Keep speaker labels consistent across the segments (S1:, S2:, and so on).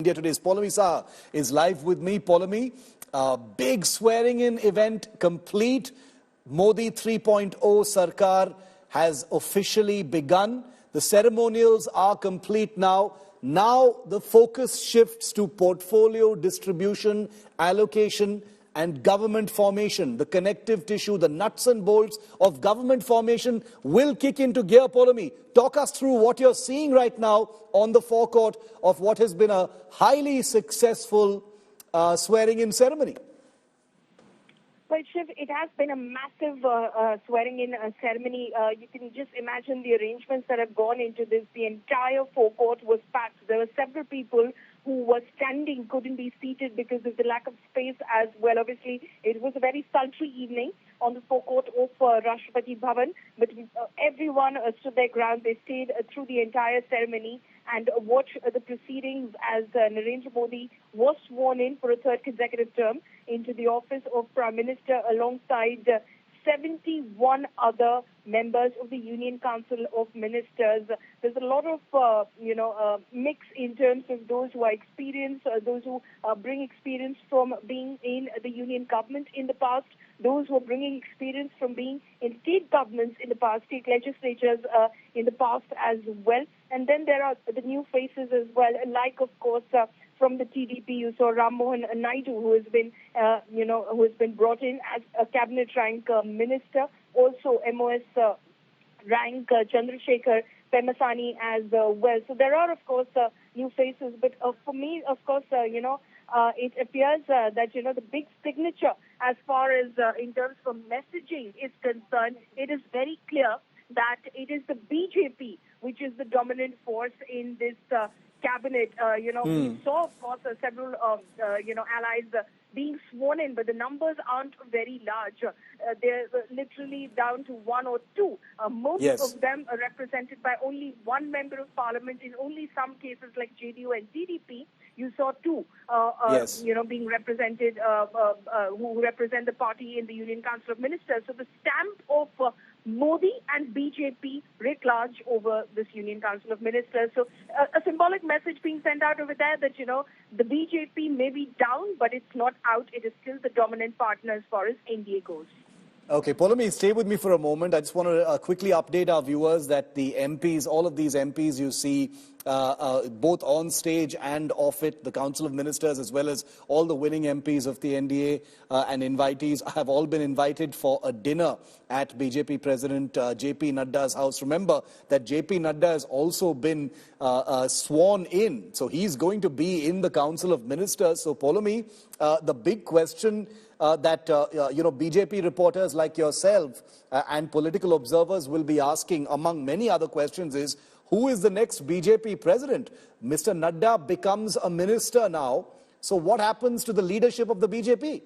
S1: India Today's Polami Saha is live with me. Polami, big swearing-in event complete. Modi 3.0 Sarkar has officially begun. The ceremonials are complete now. Now the focus shifts to portfolio distribution, allocation, and government formation. The connective tissue, the nuts and bolts of government formation will kick into gear. Polami, talk us through what you're seeing right now on the forecourt of what has been a highly successful swearing-in ceremony.
S2: Well, Shiv, it has been a massive swearing-in ceremony. You can just imagine the arrangements that have gone into this. The entire forecourt was packed. There were several people who were standing, couldn't be seated because of the lack of space as well. Obviously, it was a very sultry evening on the forecourt of Rashtrapati Bhavan, but everyone stood their ground. They stayed through the entire ceremony and watched the proceedings as Narendra Modi was sworn in for a third consecutive term into the office of Prime Minister alongside 71 other members of the Union Council of Ministers. There's a lot of, mix in terms of those who are experienced, those who bring experience from being in the union government in the past, those who are bringing experience from being in state governments in the past, state legislatures in the past as well. And then there are the new faces as well, like, of course, from the TDP, you saw Ram Mohan Naidu, who has been brought in as a cabinet rank minister. Also, MOS rank Chandrasekhar Pemasani as well. So there are, of course, new faces. But for me, of course, it appears that, the big signature as far as in terms of messaging is concerned, it is very clear that it is the BJP which is the dominant force in this cabinet. We saw, of course, several, allies being sworn in, but the numbers aren't very large. They're literally down to one or two. Most of them are represented by only one member of parliament. In only some cases like JDU and TDP, you saw two, being represented, who represent the party in the Union Council of Ministers. So the stamp of Modi and BJP writ large over this Union Council of Ministers. So a symbolic message being sent out over there that, the BJP may be down, but it's not out. It is still the dominant partner as far as NDA goes.
S1: Okay, Polami, stay with me for a moment. I just want to quickly update our viewers that the MPs, all of these MPs you see, both on stage and off it, the Council of Ministers, as well as all the winning MPs of the NDA and invitees, have all been invited for a dinner at BJP President JP Nadda's house. Remember that JP Nadda has also been sworn in, so he's going to be in the Council of Ministers. So, Polami, the big question that BJP reporters like yourself and political observers will be asking, among many other questions, is who is the next BJP president? Mr. Nadda becomes a minister now. So what happens to the leadership of the BJP?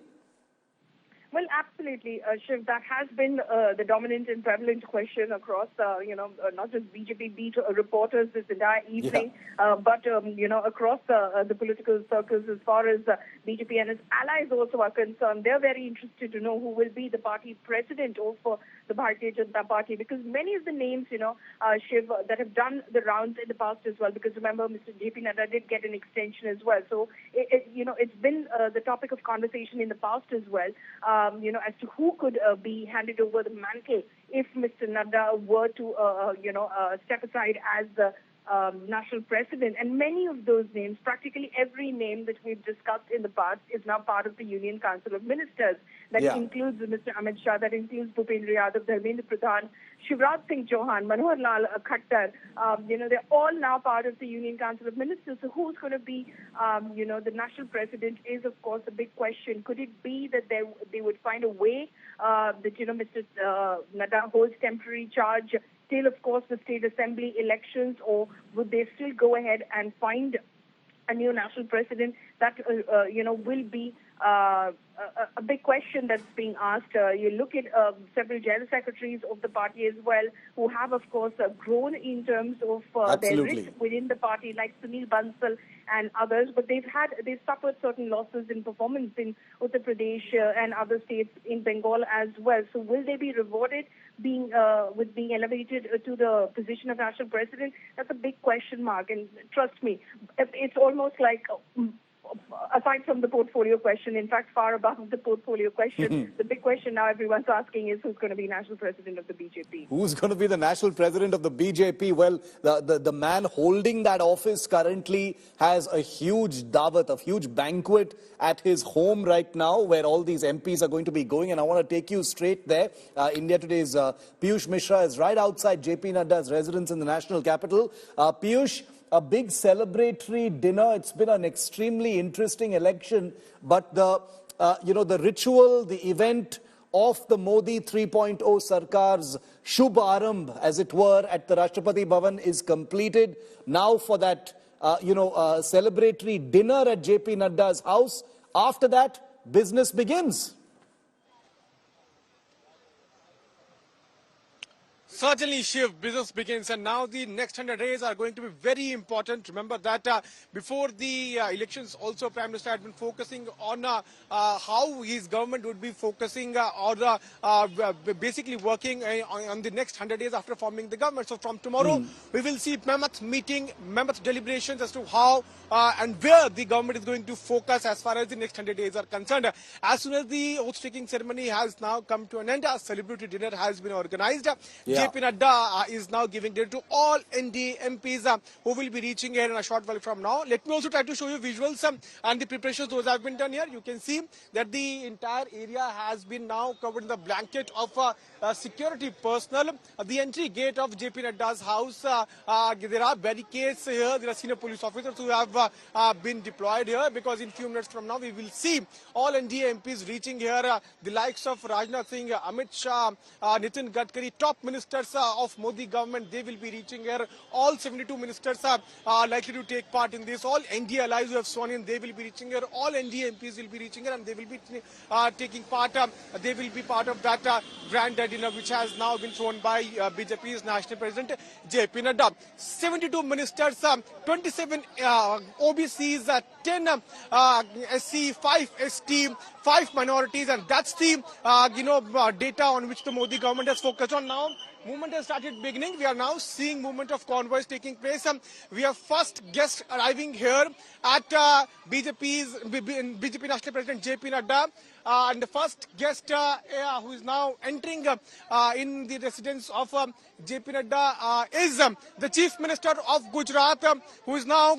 S2: Well, absolutely, Shiv. That has been the dominant and prevalent question across, not just BJP beat reporters this entire evening, but, across the political circles as far as BJP and its allies also are concerned. They're very interested to know who will be the party president of the Bharatiya Janata Party, because many of the names, Shiv, that have done the rounds in the past as well, because remember, Mr. JP Nadda did get an extension as well. So, it's been the topic of conversation in the past as well. As to who could be handed over the mantle if Mr. Nadda were to, step aside as the national president. And many of those names, practically every name that we've discussed in the past, is now part of the Union Council of Ministers. That includes Mr. Amit Shah, that includes Bhupendra Yadav, Dharmendra Pradhan, Shivraj Singh Chauhan, Manohar Lal Khattar. They're all now part of the Union Council of Ministers. So who's going to be, the national president is, of course, a big question. Could it be that they would find a way that, Mr. Nadda holds temporary charge till, of course, the state assembly elections, or would they still go ahead and find a new national president that, will be a big question that's being asked. You look at several general secretaries of the party as well, who have, of course, grown in terms of their
S1: Absolutely.
S2: risk within the party, like Sunil Bansal and others. But they've suffered certain losses in performance in Uttar Pradesh and other states in Bengal as well. So will they be rewarded with being elevated to the position of national president? That's a big question mark. And trust me, it's almost like, aside from the portfolio question, in fact, far above the portfolio question, the big question now everyone's asking is who's going to be national president of the BJP?
S1: Who's going to be the national president of the BJP? Well, the man holding that office currently has a huge dawat, a huge banquet at his home right now, where all these MPs are going to be going. And I want to take you straight there. India Today's Piyush Mishra is right outside JP Nadda's residence in the national capital. Piyush, a big celebratory dinner. It's been an extremely interesting election, but the ritual, the event of the Modi 3.0 Sarkar's Shubh Arambh, as it were, at the Rashtrapati Bhavan is completed. Now for that, celebratory dinner at JP Nadda's house. After that, business begins.
S3: Certainly, Shiv, business begins, and now the next 100 days are going to be very important. Remember that before the elections, also Prime Minister had been focusing on how his government would be focusing or basically working on the next 100 days after forming the government. So from tomorrow, we will see mammoth meeting, mammoth deliberations as to how and where the government is going to focus as far as the next 100 days are concerned. As soon as the oath-taking ceremony has now come to an end, a celebratory dinner has been organized. JP Nadda is now giving dinner to all NDA MPs who will be reaching here in a short while from now. Let me also try to show you visuals and the preparations those have been done here. You can see that the entire area has been now covered in the blanket of security personnel. The entry gate of JP Nadda's house, there are barricades here. There are senior police officers who have been deployed here, because in few minutes from now we will see all NDA MPs reaching here. The likes of Rajnath Singh, Amit Shah, Nitin Gadkari, top ministers of Modi government, they will be reaching here. All 72 ministers are likely to take part in this. All NDA allies who have sworn in, they will be reaching here. All NDA MPs will be reaching here, and they will be taking part. They will be part of that grand dinner which has now been thrown by BJP's national president JP Nadda. 72 ministers, 27 OBCs, 10 SC, 5 ST, 5 minorities, and that's the data on which the Modi government has focused on now. Movement has started beginning. We are now seeing movement of convoys taking place. We have first guests arriving here at BJP National President JP Nadda. And the first guest who is now entering in the residence of JP Nadda is the Chief Minister of Gujarat, who is now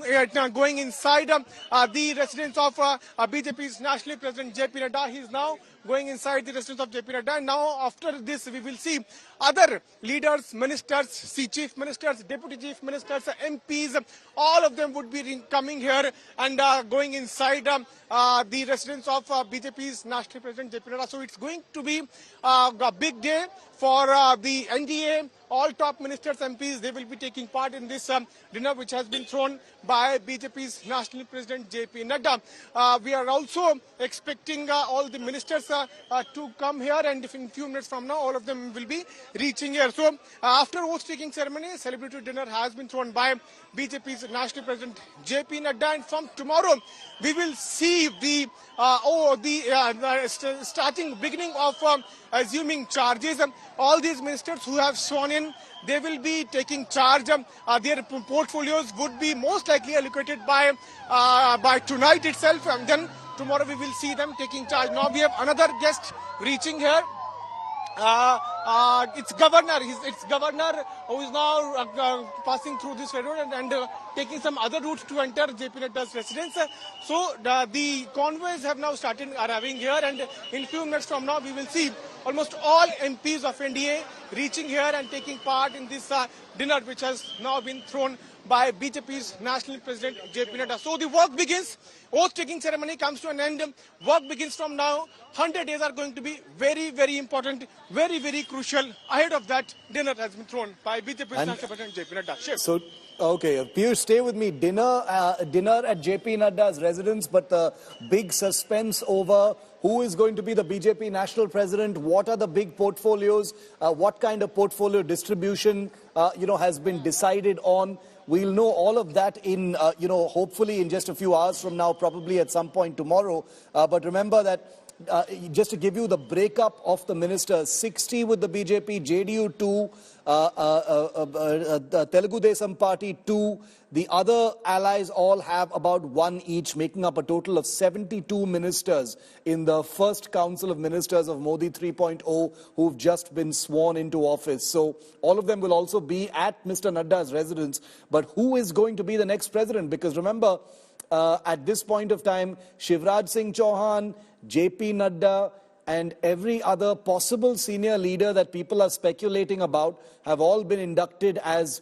S3: going inside the residence of BJP's National President JP Nadda. He is now going inside the residence of JP Nadda. And now after this, we will see other leaders, ministers, chief ministers, deputy chief ministers, MPs, all of them would be coming here and going inside the residence of BJP's National President JP Nadda. So it's going to be a big day for the NDA. All top ministers, MPs, they will be taking part in this dinner which has been thrown by BJP's National President JP Nadda. We are also expecting all the ministers to come here, and in few minutes from now, all of them will be reaching here. So after oath-taking ceremony, celebratory dinner has been thrown by BJP's National President JP Nadda, and from tomorrow we will see the beginning of assuming charges. All these ministers who have sworn in, they will be taking charge. Their portfolios would be most likely allocated by tonight itself, and then tomorrow we will see them taking charge. Now we have another guest reaching here. It's governor who is now passing through this road and taking some other route to enter JP Nadda's residence. So the convoys have now started arriving here, and in few minutes from now we will see almost all MPs of NDA reaching here and taking part in this dinner which has now been thrown by BJP's National President JP Nadda. So the work begins. Oath-taking ceremony comes to an end. Work begins from now. 100 days are going to be very, very important, very, very crucial. Ahead of that, dinner has been thrown by BJP's National President JP Nadda. Shiv.
S1: So, okay, Piyush, stay with me. Dinner at JP Nadda's residence, but the big suspense over who is going to be the BJP national president, what are the big portfolios, what kind of portfolio distribution, has been decided on. We'll know all of that in, hopefully in just a few hours from now, probably at some point tomorrow. But remember that just to give you the breakup of the ministers, 60 with the BJP, JDU 2, Telugu Desam Party 2. The other allies all have about 1 each, making up a total of 72 ministers in the first Council of Ministers of Modi 3.0 who've just been sworn into office. So all of them will also be at Mr. Nadda's residence. But who is going to be the next president? Because remember, at this point of time, Shivraj Singh Chauhan, JP Nadda, and every other possible senior leader that people are speculating about have all been inducted as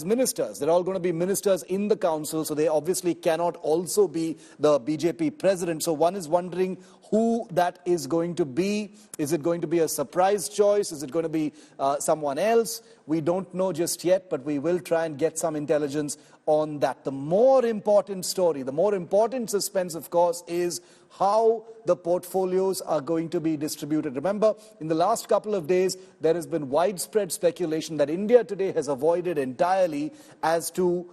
S1: ministers. They're all going to be ministers in the council, so they obviously cannot also be the BJP president. So one is wondering who that is going to be. Is it going to be a surprise choice? Is it going to be someone else? We don't know just yet, but we will try and get some intelligence on that. The more important story, the more important suspense, of course, is how the portfolios are going to be distributed. Remember, in the last couple of days, there has been widespread speculation that India today has avoided entirely as to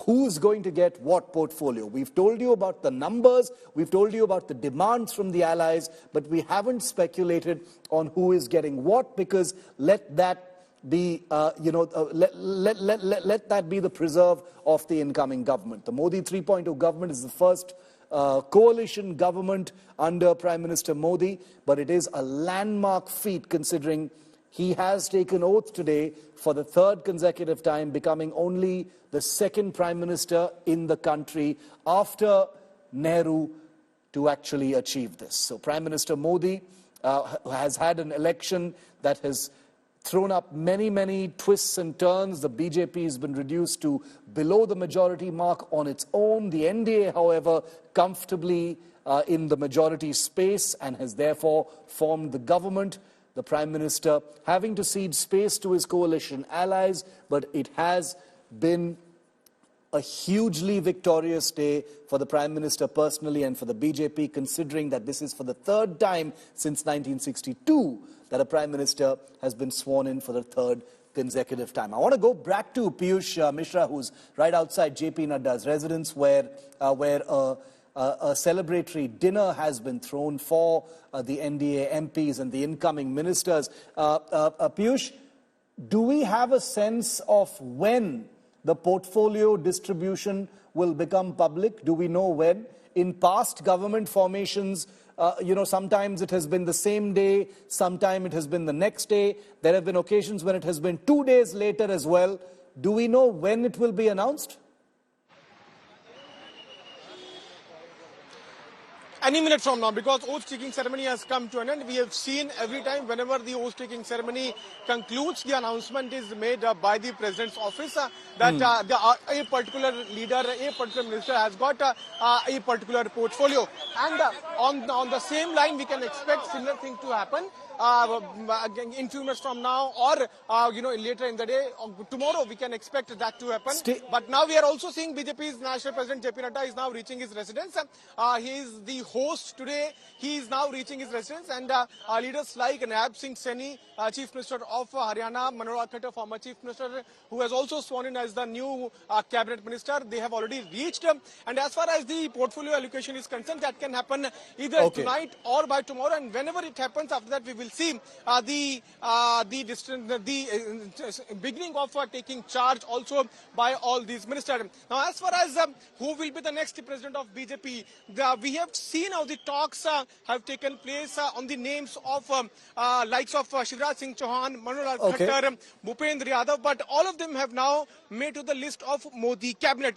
S1: who's going to get what portfolio. We've told you about the numbers, we've told you about the demands from the allies, but we haven't speculated on who is getting what, because let that be, let that be the preserve of the incoming government. The Modi 3.0 government is the first coalition government under Prime Minister Modi, but it is a landmark feat considering he has taken oath today for the third consecutive time, becoming only the second Prime Minister in the country after Nehru to actually achieve this. So Prime Minister Modi has had an election that has thrown up many, many twists and turns. The BJP has been reduced to below the majority mark on its own. The NDA, however, comfortably in the majority space and has therefore formed the government. The Prime Minister having to cede space to his coalition allies, but it has been a hugely victorious day for the Prime Minister personally and for the BJP, considering that this is for the third time since 1962 that a Prime Minister has been sworn in for the third consecutive time. I want to go back to Piyush Mishra, who's right outside JP Nadda's residence, where a celebratory dinner has been thrown for the NDA MPs and the incoming ministers. Piyush, do we have a sense of when the portfolio distribution will become public? Do we know when? In past government formations, sometimes it has been the same day, sometimes it has been the next day. There have been occasions when it has been 2 days later as well. Do we know when it will be announced?
S3: Any minute from now, because oath-taking ceremony has come to an end. We have seen every time whenever the oath-taking ceremony concludes, the announcement is made by the President's office that a particular leader, a particular minister has got a particular portfolio. And on the same line, we can expect similar thing to happen in few minutes from now, or later in the day, tomorrow we can expect that to happen. But now we are also seeing BJP's National President JP Nadda is now reaching his residence. He is the host today. He is now reaching his residence, and leaders like Naib Singh Saini, Chief Minister of Haryana, Manohar Khattar, former Chief Minister, who has also sworn in as the new Cabinet Minister, they have already reached. And as far as the portfolio allocation is concerned, that can happen either tonight or by tomorrow. And whenever it happens, after that we will see the beginning of taking charge also by all these ministers. Now, as far as who will be the next president of BJP, we have seen how the talks have taken place on the names of likes of Shivraj Singh Chauhan, Manohar Khattar, Bhupendra Yadav, but all of them have now made to the list of Modi cabinet.